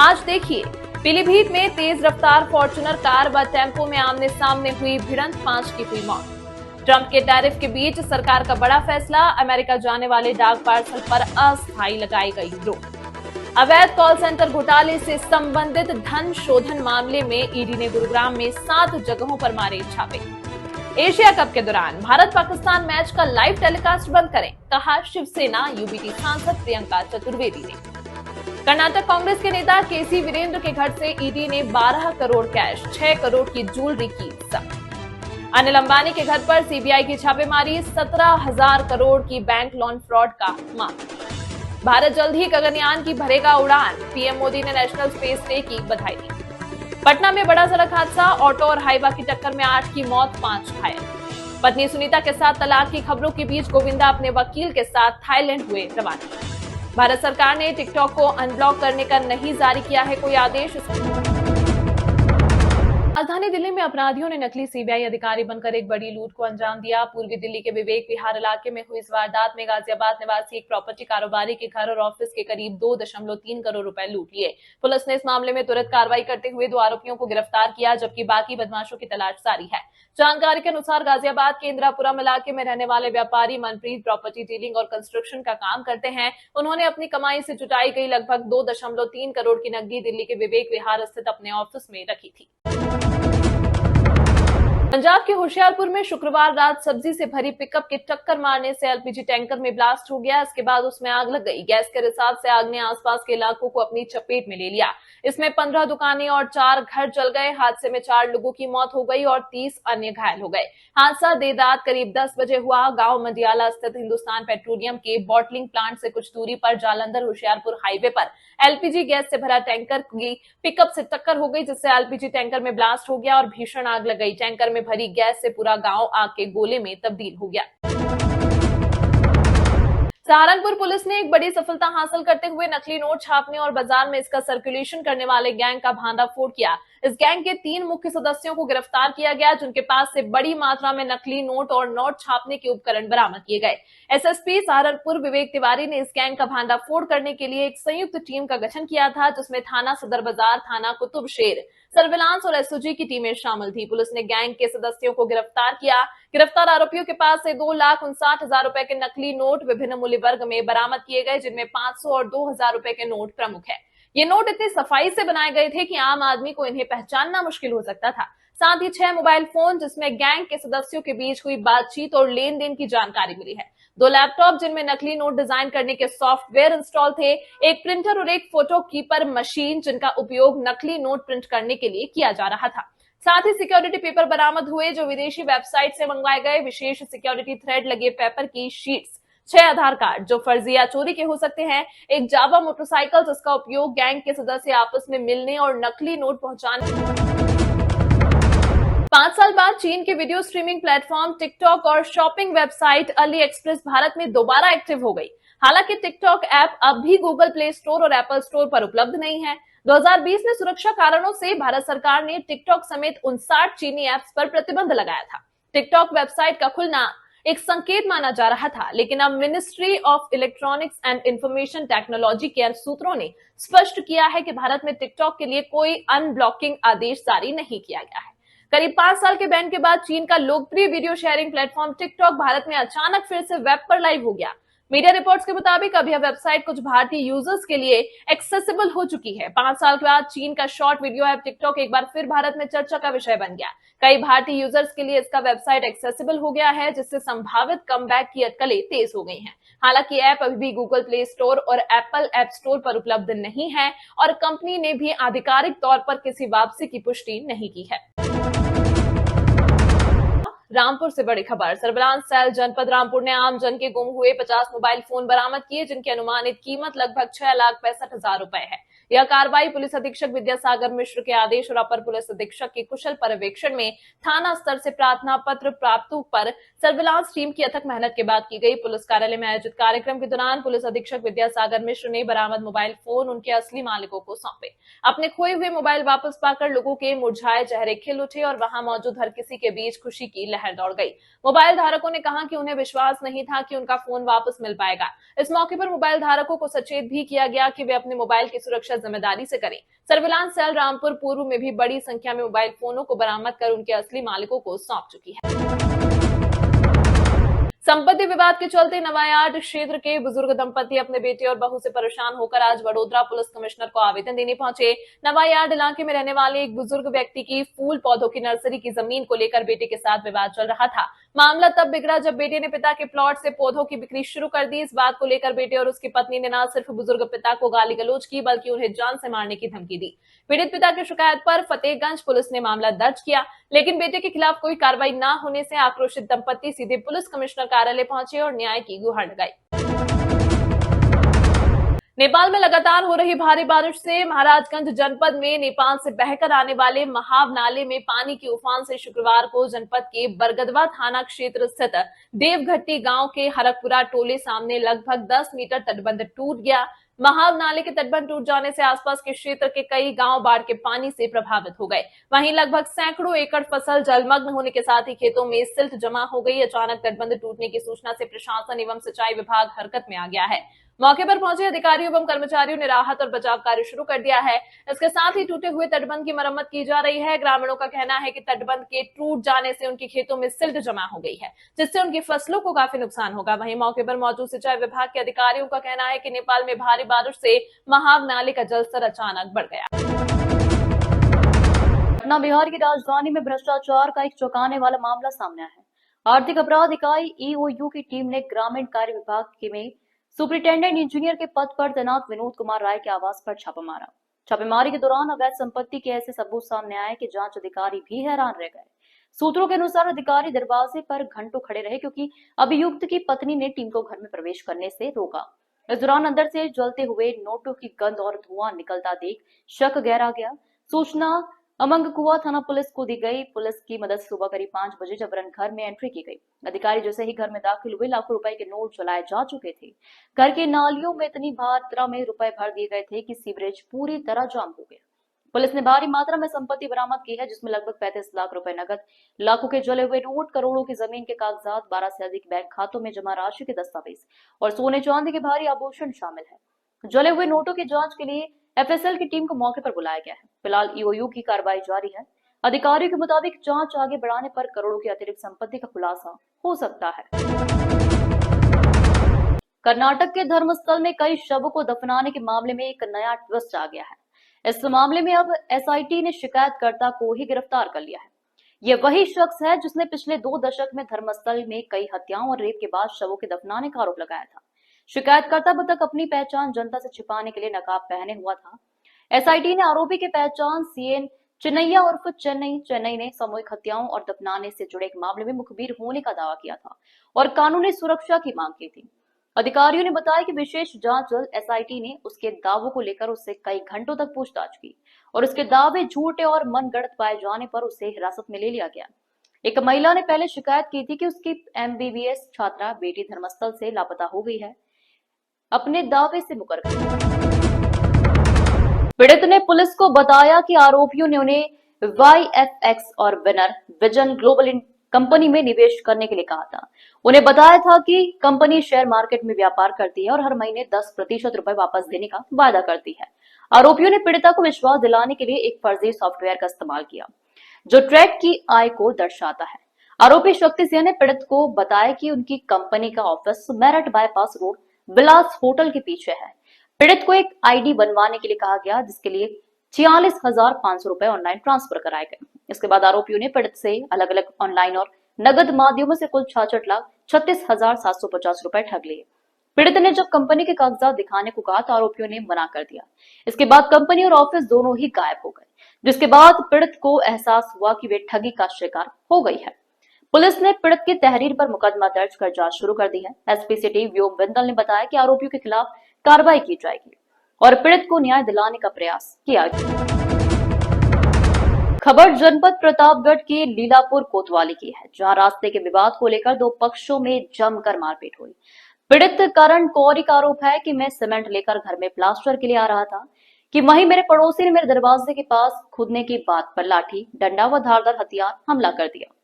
आज देखिए, पीलीभीत में तेज रफ्तार फॉर्च्यूनर कार व टेम्पो में आमने सामने हुई भिड़ंत, 5 की हुई मौत। ट्रंप के टैरिफ के बीच सरकार का बड़ा फैसला, अमेरिका जाने वाले डाक पार्सल पर अस्थायी लगाई गई रोक। अवैध कॉल सेंटर घोटाले से संबंधित धन शोधन मामले में ईडी ने गुरुग्राम में 7 जगहों पर मारे छापे। एशिया कप के दौरान भारत पाकिस्तान मैच का लाइव टेलीकास्ट बंद करें, कहा शिवसेना यूबीटी सांसद प्रियंका चतुर्वेदी ने। कर्नाटक कांग्रेस के नेता केसी वीरेंद्र के घर से ईडी ने 12 करोड़ कैश, 6 करोड़ की ज्वेलरी की जब्त। अनिल अंबानी के घर पर सीबीआई की छापेमारी, 17,000 करोड़ की बैंक लोन फ्रॉड का मामला। भारत जल्द ही गगनयान की भरेगा उड़ान, पीएम मोदी ने नेशनल स्पेस डे की बधाई दी। पटना में बड़ा सड़क हादसा, ऑटो और हाइवा की टक्कर में 8 की मौत, 5 घायल। पत्नी सुनीता के साथ तलाक की खबरों के बीच गोविंदा अपने वकील के साथ थाईलैंड हुए रवाना। भारत सरकार ने टिकटॉक को अनब्लॉक करने का नहीं जारी किया है कोई आदेश। राजधानी दिल्ली में अपराधियों ने नकली सीबीआई अधिकारी बनकर एक बड़ी लूट को अंजाम दिया। पूर्वी दिल्ली के विवेक विहार इलाके में हुई इस वारदात में गाजियाबाद निवासी एक प्रॉपर्टी कारोबारी के घर और ऑफिस के करीब 2.3 करोड़ रुपए लूट लिए। पुलिस ने इस मामले में तुरंत कार्रवाई करते हुए 2 आरोपियों को गिरफ्तार किया, जबकि बाकी बदमाशों की तलाश जारी है। जानकारी के अनुसार गाजियाबाद के इंदिरापुरम इलाके में रहने वाले व्यापारी मनप्रीत प्रॉपर्टी डीलिंग और कंस्ट्रक्शन का काम करते हैं। उन्होंने अपनी कमाई से जुटाई गई लगभग 2.3 करोड़ की नकदी दिल्ली के विवेक विहार स्थित अपने ऑफिस में रखी थी। पंजाब के होशियारपुर में शुक्रवार रात सब्जी से भरी पिकअप के टक्कर मारने से एलपीजी टैंकर में ब्लास्ट हो गया। इसके बाद उसमें आग लग गई। गैस के रिसाव से आग ने आसपास के इलाकों को अपनी चपेट में ले लिया। इसमें 15 दुकानें और 4 घर जल गए। हादसे में 4 लोगों की मौत हो गई और 30 अन्य घायल हो गए। हादसा देर रात करीब 10 बजे हुआ। गांव मंडियाला स्थित हिंदुस्तान पेट्रोलियम के बॉटलिंग प्लांट से कुछ दूरी पर जालंधर होशियारपुर हाईवे पर एलपीजी गैस से भरा टैंकर की पिकअप से टक्कर हो गई, जिससे एलपीजी टैंकर में ब्लास्ट हो गया और भीषण आग लग गई। टैंकर में भरी गैस से पूरा गांव आग के गोले में तब्दील हो गया। सहारनपुर पुलिस ने एक बड़ी सफलता हासिल करते हुए नकली नोट छापने और बाजार में इसका सर्कुलेशन करने वाले गैंग का भांडाफोड़ किया। इस गैंग के 3 मुख्य सदस्यों को गिरफ्तार किया गया, जिनके पास से बड़ी मात्रा में नकली नोट और नोट छापने के उपकरण बरामद किए गए। एसएसपी सहारनपुर विवेक तिवारी ने इस गैंग का भांडाफोड़ करने के लिए एक संयुक्त टीम का गठन किया था, जिसमें थाना सदर बाजार, थाना कुतुब शेर, सर्विलांस और एसओजी की टीमें शामिल थी। पुलिस ने गैंग के सदस्यों को गिरफ्तार किया। गिरफ्तार आरोपियों के पास से 2,59,000 रुपए के नकली नोट विभिन्न मूल्य वर्ग में बरामद किए गए, जिनमें 500 और 2,000 रुपए के नोट प्रमुख है। ये नोट इतनी सफाई से बनाए गए थे कि आम आदमी को इन्हें पहचानना मुश्किल हो सकता था। साथ ही 6 मोबाइल फोन, जिसमें गैंग के सदस्यों के बीच हुई बातचीत और लेन देन की जानकारी मिली है। 2 लैपटॉप, जिनमें नकली नोट डिजाइन करने के सॉफ्टवेयर इंस्टॉल थे, एक प्रिंटर और एक फोटो कीपर मशीन, जिनका उपयोग नकली नोट प्रिंट करने के लिए किया जा रहा था। साथ ही सिक्योरिटी पेपर बरामद हुए, जो विदेशी वेबसाइट से मंगवाए गए। विशेष सिक्योरिटी थ्रेड लगे पेपर की शीट्स, 6 आधार कार्ड जो फर्जी या चोरी के हो सकते हैं, एक जावा मोटरसाइकिल जिसका उपयोग गैंग के सदस्य आपस में मिलने और नकली नोट पहुंचाने। 5 साल बाद चीन के वीडियो स्ट्रीमिंग प्लेटफॉर्म टिकटॉक और shopping website Ali express Bharat में दोबारा एक्टिव हो गई। हालांकि टिकटॉक ऐप अब भी गूगल प्ले स्टोर और एप्पल स्टोर पर उपलब्ध नहीं है। 2020 में सुरक्षा कारणों से भारत सरकार ने टिकटॉक समेत 59 चीनी ऐप्स पर प्रतिबंध लगाया था। टिकटॉक वेबसाइट का खुलना एक संकेत माना जा रहा था, लेकिन अब ministry of electronics and information technology के सूत्रों ने स्पष्ट किया है कि भारत में टिकटॉक के लिए कोई अनब्लॉकिंग आदेश जारी नहीं किया गया है। करीब 5 साल के बैन के बाद चीन का लोकप्रिय video sharing platform TikTok Bharat में अचानक फिर से वेब पर लाइव हो गया। मीडिया रिपोर्ट्स के मुताबिक अब यह वेबसाइट कुछ भारतीय यूजर्स के लिए एक्सेसिबल हो चुकी है। 5 साल के बाद चीन का शॉर्ट वीडियो ऐप टिकटॉक एक बार फिर भारत में चर्चा का विषय बन गया। कई भारतीय यूजर्स के लिए इसका वेबसाइट एक्सेसिबल हो गया है, जिससे संभावित कमबैक की अटकलें तेज हो गई हैं। हालांकि ऐप अभी भी गूगल प्ले स्टोर और एप्पल ऐप स्टोर पर उपलब्ध नहीं है और कंपनी ने भी आधिकारिक तौर पर किसी वापसी की पुष्टि नहीं की है। रामपुर से बड़ी खबर, सर्विलांस सेल जनपद रामपुर ने आम जन के गुम हुए 50 मोबाइल फोन बरामद किए, जिनकी अनुमानित कीमत लगभग 6,65,000 रुपए है। यह कार्रवाई पुलिस अधीक्षक विद्यासागर मिश्र के आदेश और अपर पुलिस अधीक्षक के कुशल पर्यवेक्षण में थाना स्तर से प्रार्थना पत्र प्राप्त पर सर्विलांस टीम की अथक मेहनत के बाद की गई। पुलिस कार्यालय में आयोजित कार्यक्रम के दौरान पुलिस अधीक्षक विद्यासागर मिश्र ने बरामद मोबाइल फोन उनके असली मालिकों को सौंपे। अपने खोए हुए मोबाइल वापस पाकर लोगों के मुरझाए चेहरे खिल उठे और वहां मौजूद हर किसी के बीच खुशी की लहर दौड़ गई। मोबाइल धारकों ने कहा कि उन्हें विश्वास नहीं था कि उनका फोन वापस मिल पाएगा। इस मौके पर मोबाइल धारकों को सचेत भी किया गया कि वे अपने मोबाइल की सुरक्षा जिम्मेदारी से करें। सर्विलांस सेल रामपुर पूर्व में भी बड़ी संख्या में मोबाइल फोनों को बरामद कर उनके असली मालिकों को सौंप चुकी है। संपत्ति विवाद के चलते नवायार्ड क्षेत्र के बुजुर्ग दंपति अपने बेटे और बहू से परेशान होकर आज वडोदरा पुलिस कमिश्नर को आवेदन देने पहुंचे। नवायार्ड इलाके में रहने वाले एक बुजुर्ग व्यक्ति की फूल पौधों की नर्सरी की जमीन को लेकर बेटे के साथ विवाद चल रहा था। मामला तब बिगड़ा जब बेटे ने पिता के प्लॉट से पौधों की बिक्री शुरू कर दी। इस बात को लेकर बेटे और उसकी पत्नी ने न सिर्फ बुजुर्ग पिता को गाली गलौज की बल्कि उन्हें जान से मारने की धमकी दी। पीड़ित पिता की शिकायत पर फतेहगंज पुलिस ने मामला दर्ज किया, लेकिन बेटे के खिलाफ कोई कार्रवाई न होने से आक्रोशित दंपति सीधे पुलिस कमिश्नर कार्यालय पहुंचे और न्याय की गुहार लगाई। नेपाल में लगातार हो रही भारी बारिश से महाराजगंज जनपद में नेपाल से बहकर आने वाले महाव नाले में पानी के उफान से शुक्रवार को जनपद के बरगदवा थाना क्षेत्र स्थित देवघट्टी गांव के हरकपुरा टोले सामने लगभग 10 मीटर तटबंध टूट गया। महाव नाले के तटबंध टूट जाने से आसपास के क्षेत्र के कई गांव बाढ़ के पानी से प्रभावित हो गए। वहीं लगभग सैकड़ों एकड़ फसल जलमग्न होने के साथ ही खेतों में सिल्ट जमा हो गई। अचानक तटबंध टूटने की सूचना से प्रशासन एवं सिंचाई विभाग हरकत में आ गया है। मौके पर पहुंचे अधिकारियों एवं कर्मचारियों ने राहत और बचाव कार्य शुरू कर दिया है। इसके साथ ही टूटे हुए तटबंध की मरम्मत की जा रही है। ग्रामीणों का कहना है कि तटबंध के टूट जाने से उनके खेतों में सिल्ट जमा हो गई है, जिससे उनकी फसलों को काफी नुकसान होगा। वहीं मौके पर मौजूद सिंचाई विभाग के अधिकारियों का कहना है कि नेपाल में भारी बारिश से महाव नाले का जलस्तर अचानक बढ़ गया। पटना बिहार की राजधानी में भ्रष्टाचार का एक चौंकाने वाला मामला सामने आया है। आर्थिक अपराध इकाई ईओयू की टीम ने ग्रामीण कार्य विभाग में सुपरिटेंडेंट इंजीनियर के पद पर तैनात विनोद कुमार राय के आवास पर छापा मारा। छापेमारी के दौरान अवैध संपत्ति के ऐसे सबूत सामने आए कि जांच अधिकारी भी हैरान रह गए। सूत्रों के अनुसार अधिकारी दरवाजे पर घंटों खड़े रहे क्योंकि अभियुक्त की पत्नी ने टीम को घर में प्रवेश करने से रोका। इस दौरान अंदर से जलते हुए नोटों की गंध और धुआं निकलता देख शक गहरा गया। सूचना अमंगकुआ थाना पुलिस को दी गई। पुलिस की मदद से सुबह करीब 5 बजे जबरन घर में एंट्री की गई। अधिकारी जैसे ही घर में दाखिल हुए लाखों रुपए के नोट जलाए जा चुके थे। घर की नालियों में इतनी मात्रा में रुपए भर दिए गए थे कि सीवरेज पूरी तरह जाम हो गया। पुलिस ने भारी मात्रा में संपत्ति बरामद की है, जिसमें लगभग 35 लाख रुपए नकद, लाखों के जले हुए नोट, करोड़ों की जमीन के कागजात, 12 से अधिक बैंक खातों में जमा राशि के दस्तावेज और सोने चांदी के भारी आभूषण शामिल है। जले हुए नोटों की जांच के लिए एफएसएल की टीम को मौके पर बुलाया गया है। फिलहाल ईओयू की कार्रवाई जारी है। अधिकारियों के मुताबिक जांच आगे बढ़ाने पर करोड़ों की अतिरिक्त संपत्ति का खुलासा हो सकता है। कर्नाटक के धर्मस्थल में कई शवों को दफनाने के मामले में एक नया ट्विस्ट आ गया है। इस मामले में अब एसआईटी ने शिकायतकर्ता को ही गिरफ्तार कर लिया है। यह वही शख्स है जिसने पिछले 2 दशक में धर्मस्थल में कई हत्याओं और रेप के बाद शवों के दफनाने का आरोप लगाया था। शिकायतकर्ता अब तक अपनी पहचान जनता से छिपाने के लिए नकाब पहने हुआ था। एसआईटी ने आरोपी की पहचान सीएन चिन्नैया उर्फ चेन्नई ने सामूहिक हत्याओं और दफनाने से जुड़े एक मामले में मुखबिर होने का दावा किया था और कानूनी सुरक्षा की मांग की थी। अधिकारियों ने बताया कि विशेष जांच दल एसआईटी ने उसके दावों को लेकर उससे कई घंटों तक पूछताछ की और उसके दावे झूठे और मनगढ़ंत पाए जाने पर उसे हिरासत में ले लिया गया। एक महिला ने पहले शिकायत की थी कि उसकी एमबीबीएस छात्रा बेटी धर्मस्थल से लापता हो गई है, अपने दावे से मुकर गई। पीड़ित ने पुलिस को बताया कि आरोपियों ने उन्हें वाईएफएक्स और विनर विजन ग्लोबल कंपनी में निवेश करने के लिए कहा था। उन्हें बताया था कि कंपनी शेयर मार्केट में व्यापार करती है और हर महीने 10% रुपए वापस देने का वादा करती है। आरोपियों ने पीड़िता को विश्वास दिलाने के लिए एक फर्जी सॉफ्टवेयर का इस्तेमाल किया जो ट्रैक की आय को दर्शाता है। आरोपी शक्ति सिंह ने पीड़ित को बताया कि उनकी कंपनी का ऑफिस मेरठ बाईपास रोड विलास होटल के पीछे है। पीड़ित को एक आईडी बनवाने के लिए कहा गया, जिसके लिए 46,500 रुपए ऑनलाइन ट्रांसफर कराए गए। इसके बाद आरोपियों ने पीड़ित से अलग अलग ऑनलाइन और नगद माध्यमों से कुल 66,36,750 रुपए ठग लिए। पीड़ित ने जब कंपनी के कागजात दिखाने को कहा तो आरोपियों ने मना कर दिया। इसके बाद कंपनी और ऑफिस दोनों ही गायब हो गए, जिसके बाद पीड़ित को एहसास हुआ कि वे ठगी का शिकार हो गई है। पुलिस ने पीड़ित की तहरीर पर मुकदमा दर्ज कर जांच शुरू कर दी है। एसपी सिटी व्योम बिंदल ने बताया कि आरोपियों के खिलाफ कार्रवाई की जाएगी और पीड़ित को न्याय दिलाने का प्रयास किया गया। खबर जनपद प्रतापगढ़ के लीलापुर कोतवाली की है, जहां रास्ते के विवाद को लेकर 2 पक्षों में जमकर मारपीट हुई। पीड़ित करण कौरी का आरोप है कि मैं सीमेंट लेकर घर में प्लास्टर के लिए आ रहा था कि वहीं मेरे पड़ोसी ने मेरे दरवाजे के पास खुदने की बात पर लाठी, डंडा व धारदार हथियार हमला कर दिया।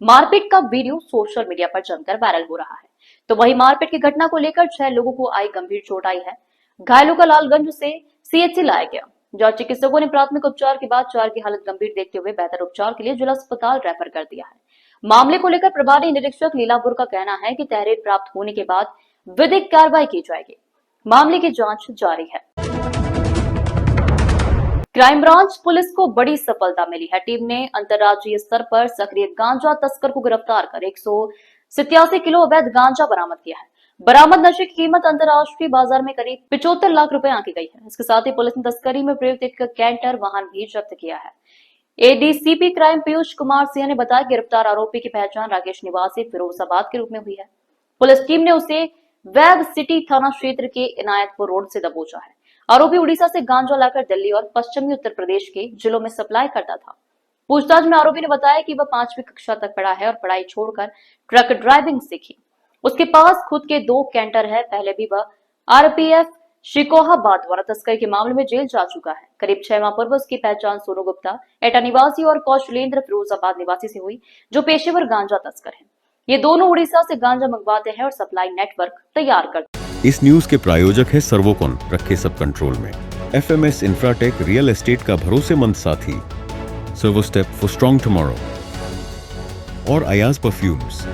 मारपीट का वीडियो सोशल मीडिया पर जमकर वायरल हो रहा है। तो वहीं मारपीट की घटना को लेकर 6 लोगों को आई गंभीर चोट आई है। घायलों का लालगंज से सीएचसी लाया गया, जहां चिकित्सकों ने प्राथमिक उपचार के बाद 4 की हालत गंभीर देखते हुए बेहतर उपचार के लिए जिला अस्पताल रेफर कर दिया है। मामले को लेकर प्रभारी निरीक्षक लीलापुर का कहना है कि तहरीर प्राप्त होने के बाद विधिक कार्रवाई की जाएगी। मामले की जांच जारी है। क्राइम ब्रांच पुलिस को बड़ी सफलता मिली है। टीम ने अंतर्राज्यीय स्तर पर सक्रिय गांजा तस्कर को गिरफ्तार कर 187 किलो अवैध गांजा बरामद किया है। बरामद नशे की कीमत अंतर्राष्ट्रीय बाजार में करीब 75 लाख रुपए आंकी गई है। इसके साथ ही पुलिस ने तस्करी में प्रयुक्त एक कैंटर वाहन भी जब्त किया है। एडीसीपी क्राइम पीयूष कुमार सिंह ने बताया गिरफ्तार आरोपी की पहचान राकेश निवासी फिरोजाबाद के रूप में हुई है। पुलिस टीम ने उसे वैग सिटी थाना क्षेत्र के इनायतपुर रोड से दबोचा है। आरोपी उड़ीसा से गांजा लाकर दिल्ली और पश्चिमी उत्तर प्रदेश के जिलों में सप्लाई करता था। पूछताछ में आरोपी ने बताया कि वह 5वीं कक्षा तक पढ़ा है और पढ़ाई छोड़कर ट्रक ड्राइविंग सीखी। उसके पास खुद के 2 कैंटर है। पहले भी वह आरपीएफ शिकोहाबाद द्वारा तस्करी के मामले में जेल जा चुका है। करीब 6 माह पूर्व उसकी पहचान सोनू गुप्ता एटा निवासी और कौशलेंद्र फिरोजाबाद निवासी से हुई, जो पेशेवर गांजा तस्कर हैं। ये दोनों उड़ीसा से गांजा मंगवाते हैं और सप्लाई नेटवर्क तैयार करते हैं। इस न्यूज के प्रायोजक है सर्वोकॉन, रखे सब कंट्रोल में। एफएमएस इंफ्राटेक रियल एस्टेट का भरोसेमंद साथी, servo step for strong tomorrow और अयाज परफ्यूम्स।